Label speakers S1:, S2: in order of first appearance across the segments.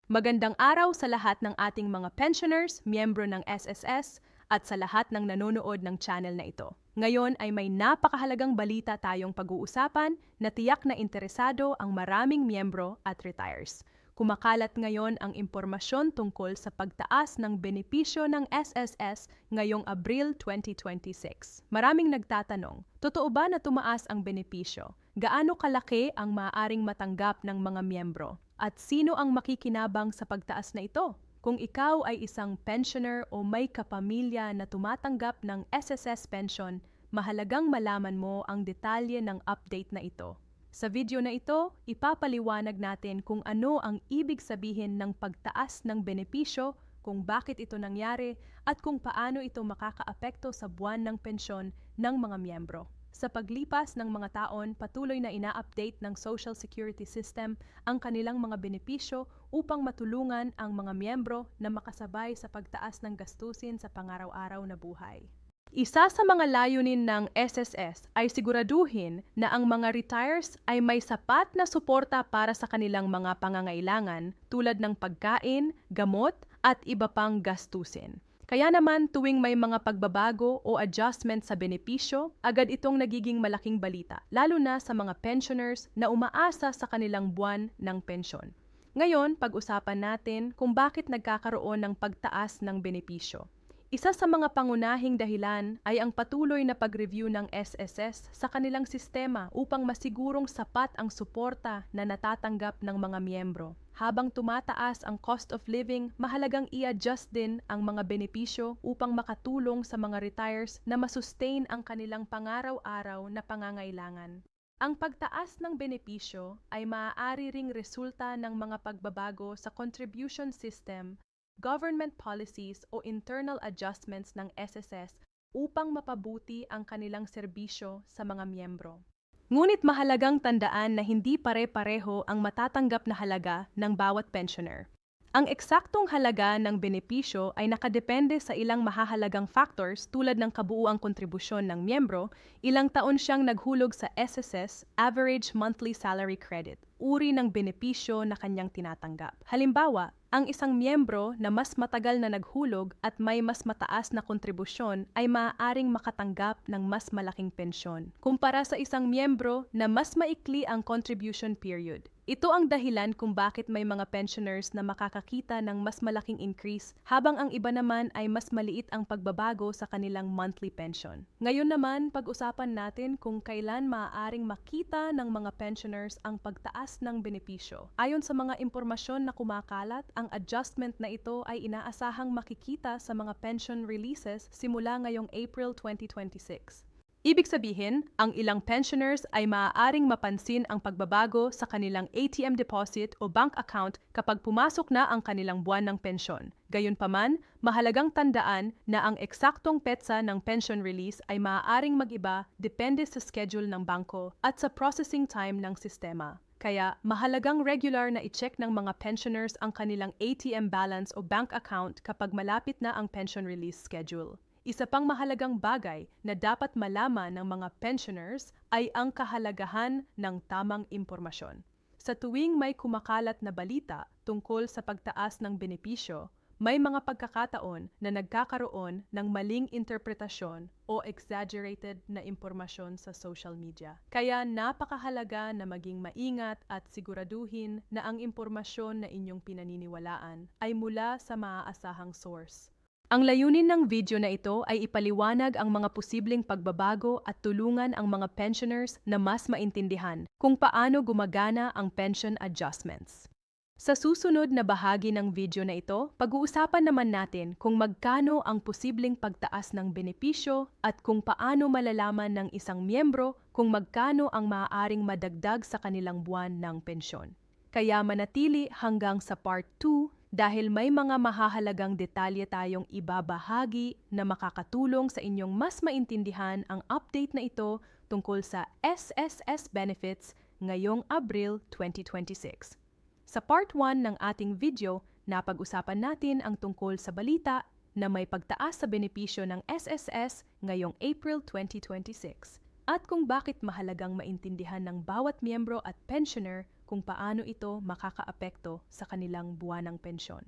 S1: Magandang araw sa lahat ng ating mga pensioners, miyembro ng SSS, at sa lahat ng nanonood ng channel na ito. Ngayon ay may napakahalagang balita tayong pag-uusapan na tiyak na interesado ang maraming miyembro at retires. Kumakalat ngayon ang impormasyon tungkol sa pagtaas ng benepisyo ng SSS ngayong Abril 2026. Maraming nagtatanong, totoo ba na tumaas ang benepisyo? Gaano kalaki ang maaaring matanggap ng mga miyembro? At sino ang makikinabang sa pagtaas na ito? Kung ikaw ay isang pensioner o may kapamilya na tumatanggap ng SSS pension, mahalagang malaman mo ang detalye ng update na ito. Sa video na ito, ipapaliwanag natin kung ano ang ibig sabihin ng pagtaas ng benepisyo, kung bakit ito nangyari, at kung paano ito makakaapekto sa buwan ng pensyon ng mga miyembro. Sa paglipas ng mga taon, patuloy na ina-update ng Social Security System ang kanilang mga benepisyo upang matulungan ang mga miyembro na makasabay sa pagtaas ng gastusin sa pangaraw-araw na buhay. Isa sa mga layunin ng SSS ay siguraduhin na ang mga retires ay may sapat na suporta para sa kanilang mga pangangailangan tulad ng pagkain, gamot, at iba pang gastusin. Kaya naman tuwing may mga pagbabago o adjustment sa benepisyo, agad itong nagiging malaking balita, lalo na sa mga pensioners na umaasa sa kanilang buwan ng pensyon. Ngayon, pag-usapan natin kung bakit nagkakaroon ng pagtaas ng benepisyo. Isa sa mga pangunahing dahilan ay ang patuloy na pag-review ng SSS sa kanilang sistema upang masigurong sapat ang suporta na natatanggap ng mga miyembro. Habang tumataas ang cost of living, mahalagang i-adjust din ang mga benepisyo upang makatulong sa mga retires na masustain ang kanilang pangaraw-araw na pangangailangan. Ang pagtaas ng benepisyo ay maaari ring resulta ng mga pagbabago sa contribution system, government policies o internal adjustments ng SSS upang mapabuti ang kanilang serbisyo sa mga miyembro. Ngunit mahalagang tandaan na hindi pare-pareho ang matatanggap na halaga ng bawat pensioner. Ang eksaktong halaga ng benepisyo ay nakadepende sa ilang mahahalagang factors tulad ng kabuuang kontribusyon ng miyembro, ilang taon siyang naghulog sa SSS, average monthly salary credit, uri ng benepisyo na kanyang tinatanggap. Halimbawa, ang isang miyembro na mas matagal na naghulog at may mas mataas na kontribusyon ay maaaring makatanggap ng mas malaking pensyon, kumpara sa isang miyembro na mas maikli ang contribution period. Ito ang dahilan kung bakit may mga pensioners na makakakita ng mas malaking increase habang ang iba naman ay mas maliit ang pagbabago sa kanilang monthly pension. Ngayon naman, pag-usapan natin kung kailan maaaring makita ng mga pensioners ang pagtaas ng benepisyo. Ayon sa mga impormasyon na kumakalat, ang adjustment na ito ay inaasahang makikita sa mga pension releases simula ngayong April 2026. Ibig sabihin, ang ilang pensioners ay maaaring mapansin ang pagbabago sa kanilang ATM deposit o bank account kapag pumasok na ang kanilang buwan ng pensyon. Gayunpaman, mahalagang tandaan na ang eksaktong petsa ng pension release ay maaaring mag-iba depende sa schedule ng bangko at sa processing time ng sistema. Kaya mahalagang regular na i-check ng mga pensioners ang kanilang ATM balance o bank account kapag malapit na ang pension release schedule. Isa pang mahalagang bagay na dapat malaman ng mga pensioners ay ang kahalagahan ng tamang impormasyon. Sa tuwing may kumakalat na balita tungkol sa pagtaas ng benepisyo, may mga pagkakataon na nagkakaroon ng maling interpretasyon o exaggerated na impormasyon sa social media. Kaya napakahalaga na maging maingat at siguraduhin na ang impormasyon na inyong pinaniniwalaan ay mula sa maaasahang source. Ang layunin ng video na ito ay ipaliwanag ang mga posibleng pagbabago at tulungan ang mga pensioners na mas maintindihan kung paano gumagana ang pension adjustments. Sa susunod na bahagi ng video na ito, pag-uusapan naman natin kung magkano ang posibleng pagtaas ng benepisyo at kung paano malalaman ng isang miyembro kung magkano ang maaaring madagdag sa kanilang buwan ng pensyon. Kaya manatili hanggang sa part 2 dahil may mga mahahalagang detalye tayong ibabahagi na makakatulong sa inyong mas maintindihan ang update na ito tungkol sa SSS benefits ngayong Abril 2026. Sa part 1 ng ating video, napag-usapan natin ang tungkol sa balita na may pagtaas sa benepisyo ng SSS ngayong April 2026 at kung bakit mahalagang maintindihan ng bawat miyembro at pensioner kung paano ito makakaapekto sa kanilang buwanang pensyon.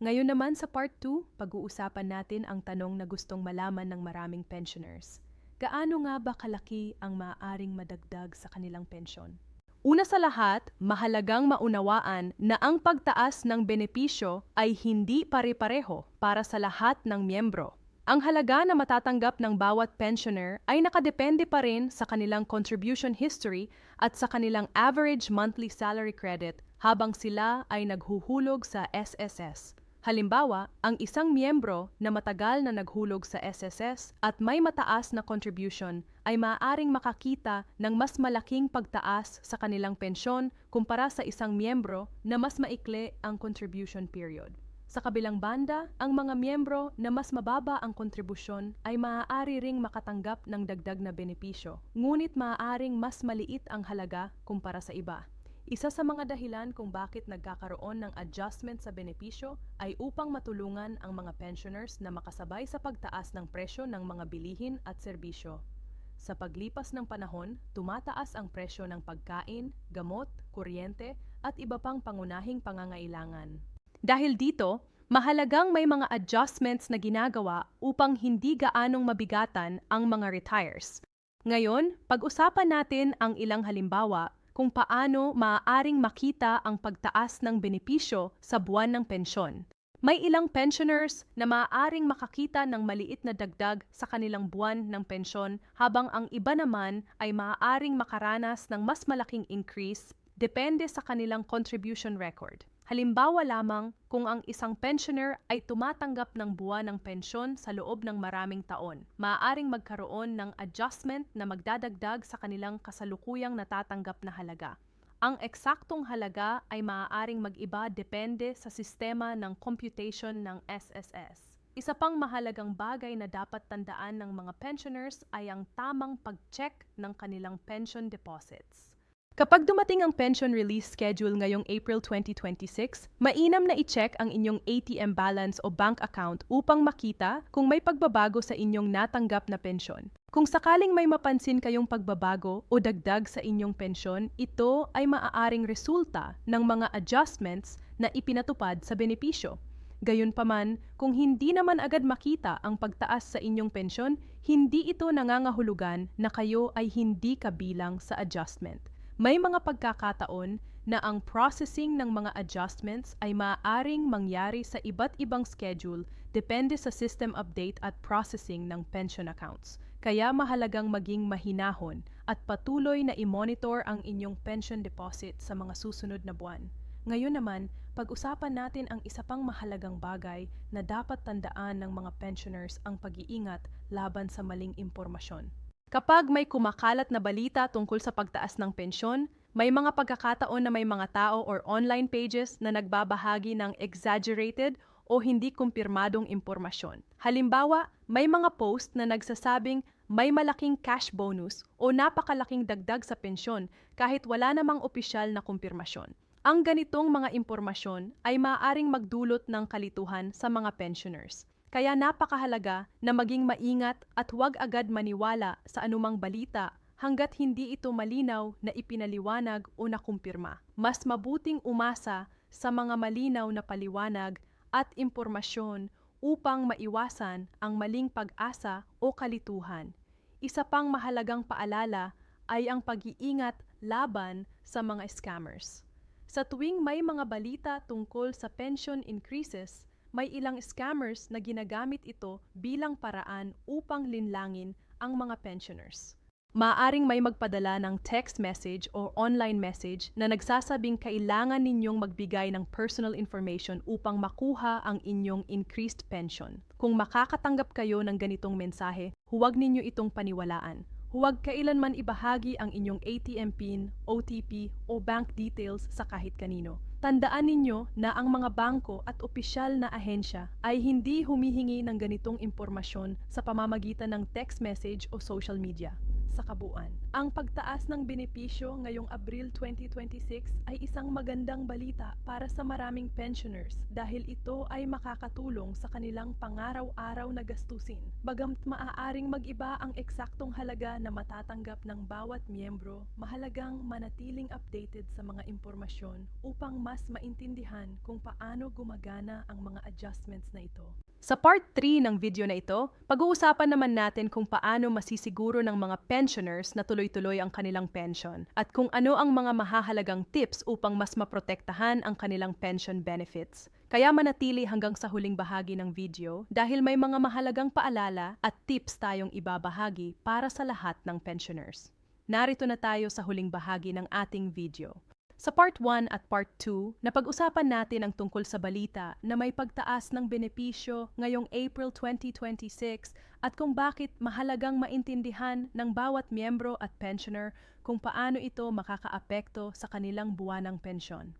S1: Ngayon naman sa Part 2, pag-uusapan natin ang tanong na gustong malaman ng maraming pensioners. Gaano nga ba kalaki ang maaaring madagdag sa kanilang pensyon? Una sa lahat, mahalagang maunawaan na ang pagtaas ng benepisyo ay hindi pare-pareho para sa lahat ng miyembro. Ang halaga na matatanggap ng bawat pensioner ay nakadepende pa rin sa kanilang contribution history at sa kanilang average monthly salary credit habang sila ay naghuhulog sa SSS. Halimbawa, ang isang miyembro na matagal na naghulog sa SSS at may mataas na contribution ay maaaring makakita ng mas malaking pagtaas sa kanilang pensyon kumpara sa isang miyembro na mas maikli ang contribution period. Sa kabilang banda, ang mga miyembro na mas mababa ang kontribusyon ay maaari ring makatanggap ng dagdag na benepisyo, ngunit maaaring mas maliit ang halaga kumpara sa iba. Isa sa mga dahilan kung bakit nagkakaroon ng adjustment sa benepisyo ay upang matulungan ang mga pensioners na makasabay sa pagtaas ng presyo ng mga bilihin at serbisyo. Sa paglipas ng panahon, tumataas ang presyo ng pagkain, gamot, kuryente at iba pang pangunahing pangangailangan. Dahil dito, mahalagang may mga adjustments na ginagawa upang hindi gaanong mabigatan ang mga retires. Ngayon, pag-usapan natin ang ilang halimbawa kung paano maaaring makita ang pagtaas ng benepisyo sa buwan ng pensyon. May ilang pensioners na maaaring makakita ng maliit na dagdag sa kanilang buwan ng pensyon habang ang iba naman ay maaaring makaranas ng mas malaking increase depende sa kanilang contribution record. Halimbawa lamang kung ang isang pensioner ay tumatanggap ng buwan ng pensyon sa loob ng maraming taon, maaaring magkaroon ng adjustment na magdadagdag sa kanilang kasalukuyang natatanggap na halaga. Ang eksaktong halaga ay maaaring mag-iba depende sa sistema ng computation ng SSS. Isa pang mahalagang bagay na dapat tandaan ng mga pensioners ay ang tamang pag-check ng kanilang pension deposits. Kapag dumating ang pension release schedule ngayong April 2026, mainam na i-check ang inyong ATM balance o bank account upang makita kung may pagbabago sa inyong natanggap na pensyon. Kung sakaling may mapansin kayong pagbabago o dagdag sa inyong pensyon, ito ay maaaring resulta ng mga adjustments na ipinatupad sa benepisyo. Gayunpaman, kung hindi naman agad makita ang pagtaas sa inyong pensyon, hindi ito nangangahulugan na kayo ay hindi kabilang sa adjustment. May mga pagkakataon na ang processing ng mga adjustments ay maaaring mangyari sa iba't ibang schedule depende sa system update at processing ng pension accounts. Kaya mahalagang maging mahinahon at patuloy na i-monitor ang inyong pension deposit sa mga susunod na buwan. Ngayon naman, pag-usapan natin ang isa pang mahalagang bagay na dapat tandaan ng mga pensioners ang pag-iingat laban sa maling impormasyon. Kapag may kumakalat na balita tungkol sa pagtaas ng pensyon, may mga pagkakataon na may mga tao or online pages na nagbabahagi ng exaggerated o hindi kumpirmadong impormasyon. Halimbawa, may mga post na nagsasabing may malaking cash bonus o napakalaking dagdag sa pensyon kahit wala namang opisyal na kumpirmasyon. Ang ganitong mga impormasyon ay maaaring magdulot ng kalituhan sa mga pensioners. Kaya napakahalaga na maging maingat at huwag agad maniwala sa anumang balita hanggat hindi ito malinaw na ipinaliwanag o nakumpirma. Mas mabuting umasa sa mga malinaw na paliwanag at impormasyon upang maiwasan ang maling pag-asa o kalituhan. Isa pang mahalagang paalala ay ang pag-iingat laban sa mga scammers. Sa tuwing may mga balita tungkol sa pension increases, may ilang scammers na ginagamit ito bilang paraan upang linlangin ang mga pensioners. Maaring may magpadala ng text message o online message na nagsasabing kailangan ninyong magbigay ng personal information upang makuha ang inyong increased pension. Kung makakatanggap kayo ng ganitong mensahe, huwag ninyo itong paniwalaan. Huwag kailanman ibahagi ang inyong ATM PIN, OTP o bank details sa kahit kanino. Tandaan ninyo na ang mga bangko at opisyal na ahensya ay hindi humihingi ng ganitong impormasyon sa pamamagitan ng text message o social media. sa kabuuan. Ang pagtaas ng benepisyo ngayong Abril 2026 ay isang magandang balita para sa maraming pensioners dahil ito ay makakatulong sa kanilang pangaraw-araw na gastusin. Bagamat maaaring mag-iba ang eksaktong halaga na matatanggap ng bawat miyembro, mahalagang manatiling updated sa mga impormasyon upang mas maintindihan kung paano gumagana ang mga adjustments na ito. Sa part 3 ng video na ito, pag-uusapan naman natin kung paano masisiguro ng mga pensioners na tuloy-tuloy ang kanilang pension at kung ano ang mga mahahalagang tips upang mas maprotektahan ang kanilang pension benefits. Kaya manatili hanggang sa huling bahagi ng video dahil may mga mahalagang paalala at tips tayong ibabahagi para sa lahat ng pensioners. Narito na tayo sa huling bahagi ng ating video. Sa Part 1 at Part 2, napag-usapan natin ang tungkol sa balita na may pagtaas ng benepisyo ngayong April 2026 at kung bakit mahalagang maintindihan ng bawat miyembro at pensioner kung paano ito makakaapekto sa kanilang buwanang pensyon.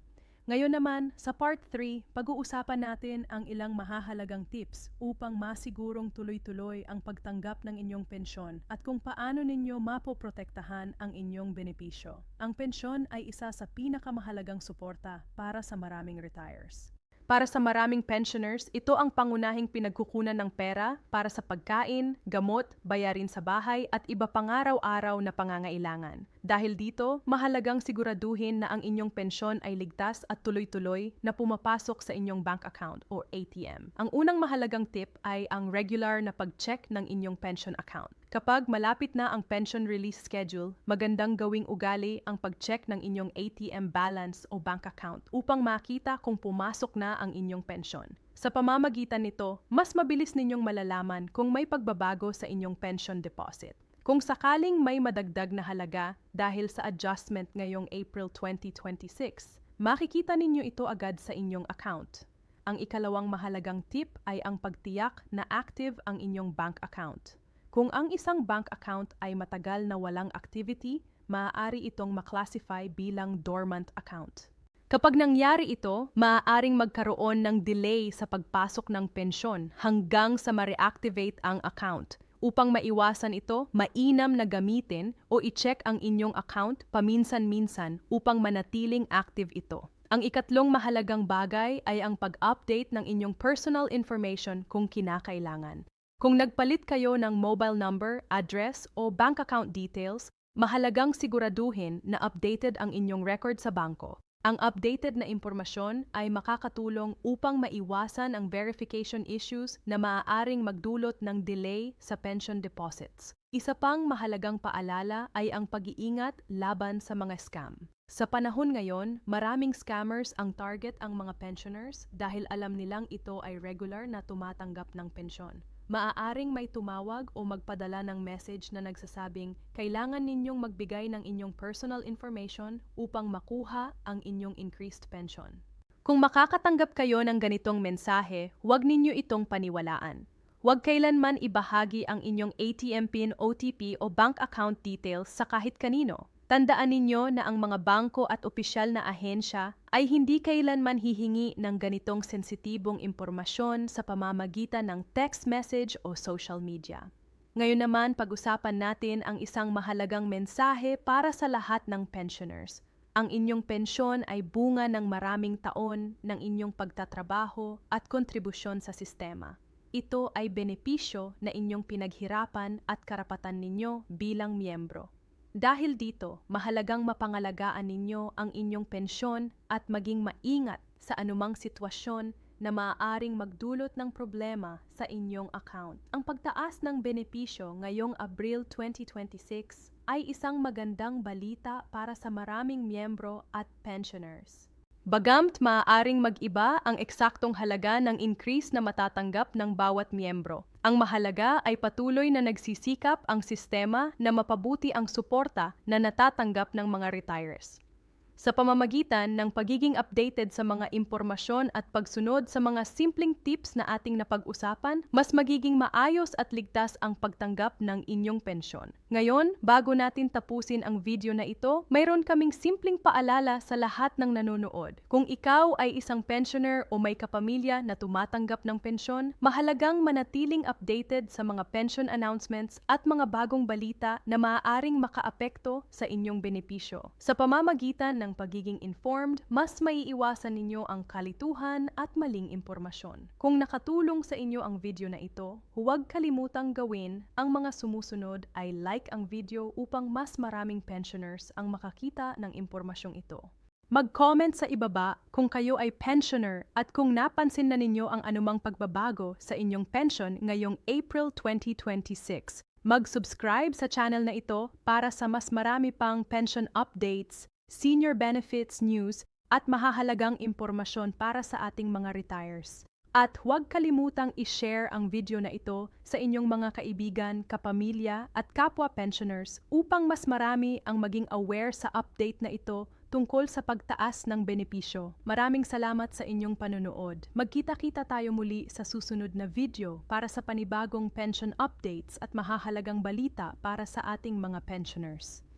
S1: Ngayon naman, sa Part 3, pag-uusapan natin ang ilang mahahalagang tips upang masigurong tuloy-tuloy ang pagtanggap ng inyong pensyon at kung paano ninyo mapoprotektahan ang inyong benepisyo. Ang pensyon ay isa sa pinakamahalagang suporta para sa maraming retires. Para sa maraming pensioners, ito ang pangunahing pinagkukunan ng pera para sa pagkain, gamot, bayarin sa bahay at iba pang araw-araw na pangangailangan. Dahil dito, mahalagang siguraduhin na ang inyong pensyon ay ligtas at tuloy-tuloy na pumapasok sa inyong bank account o ATM. Ang unang mahalagang tip ay ang regular na pag-check ng inyong pension account. Kapag malapit na ang pension release schedule, magandang gawing ugali ang pag-check ng inyong ATM balance o bank account upang makita kung pumasok na ang inyong pensyon. Sa pamamagitan nito, mas mabilis ninyong malalaman kung may pagbabago sa inyong pension deposit. Kung sakaling may madagdag na halaga dahil sa adjustment ngayong April 2026, makikita ninyo ito agad sa inyong account. Ang ikalawang mahalagang tip ay ang pagtiyak na active ang inyong bank account. Kung ang isang bank account ay matagal na walang activity, maaari itong maklasify bilang dormant account. Kapag nangyari ito, maaaring magkaroon ng delay sa pagpasok ng pensyon hanggang sa ma-reactivate ang account. Upang maiwasan ito, mainam na gamitin o i-check ang inyong account paminsan-minsan upang manatiling active ito. Ang ikatlong mahalagang bagay ay ang pag-update ng inyong personal information kung kinakailangan. Kung nagpalit kayo ng mobile number, address o bank account details, mahalagang siguraduhin na updated ang inyong record sa bangko. Ang updated na impormasyon ay makakatulong upang maiwasan ang verification issues na maaaring magdulot ng delay sa pension deposits. Isa pang mahalagang paalala ay ang pag-iingat laban sa mga scam. Sa panahon ngayon, maraming scammers ang target ang mga pensioners dahil alam nilang ito ay regular na tumatanggap ng pensyon. Maaaring may tumawag o magpadala ng message na nagsasabing kailangan ninyong magbigay ng inyong personal information upang makuha ang inyong increased pension. Kung makakatanggap kayo ng ganitong mensahe, huwag ninyo itong paniwalaan. Huwag kailanman ibahagi ang inyong ATM PIN, OTP o bank account details sa kahit kanino. Tandaan ninyo na ang mga bangko at opisyal na ahensya ay hindi kailanman hihingi ng ganitong sensitibong impormasyon sa pamamagitan ng text message o social media. Ngayon naman, pag-usapan natin ang isang mahalagang mensahe para sa lahat ng pensioners. Ang inyong pensyon ay bunga ng maraming taon ng inyong pagtatrabaho at kontribusyon sa sistema. Ito ay benepisyo na inyong pinaghirapan at karapatan ninyo bilang miyembro. Dahil dito, mahalagang mapangalagaan ninyo ang inyong pensyon at maging maingat sa anumang sitwasyon na maaaring magdulot ng problema sa inyong account. Ang pagtaas ng benepisyo ngayong Abril 2026 ay isang magandang balita para sa maraming miyembro at pensioners. Bagamat maaaring mag-iba ang eksaktong halaga ng increase na matatanggap ng bawat miyembro. Ang mahalaga ay patuloy na nagsisikap ang sistema na mapabuti ang suporta na natatanggap ng mga retires. Sa pamamagitan ng pagiging updated sa mga impormasyon at pagsunod sa mga simpleng tips na ating napag-usapan, mas magiging maayos at ligtas ang pagtanggap ng inyong pensyon. Ngayon, bago natin tapusin ang video na ito, mayroon kaming simpleng paalala sa lahat ng nanonood. Kung ikaw ay isang pensioner o may kapamilya na tumatanggap ng pensyon, mahalagang manatiling updated sa mga pension announcements at mga bagong balita na maaaring makaapekto sa inyong benepisyo. Sa pamamagitan ng pagiging informed, mas maiiwasan ninyo ang kalituhan at maling impormasyon. Kung nakatulong sa inyo ang video na ito, huwag kalimutang gawin ang mga sumusunod ay like ang video upang mas maraming pensioners ang makakita ng impormasyong ito. Mag-comment sa ibaba kung kayo ay pensioner at kung napansin na ninyo ang anumang pagbabago sa inyong pension ngayong April 2026. Mag-subscribe sa channel na ito para sa mas marami pang pension updates, senior benefits news at mahahalagang impormasyon para sa ating mga retires. At huwag kalimutang i-share ang video na ito sa inyong mga kaibigan, kapamilya at kapwa pensioners upang mas marami ang maging aware sa update na ito tungkol sa pagtaas ng benepisyo. Maraming salamat sa inyong panonood. Magkita-kita tayo muli sa susunod na video para sa panibagong pension updates at mahahalagang balita para sa ating mga pensioners.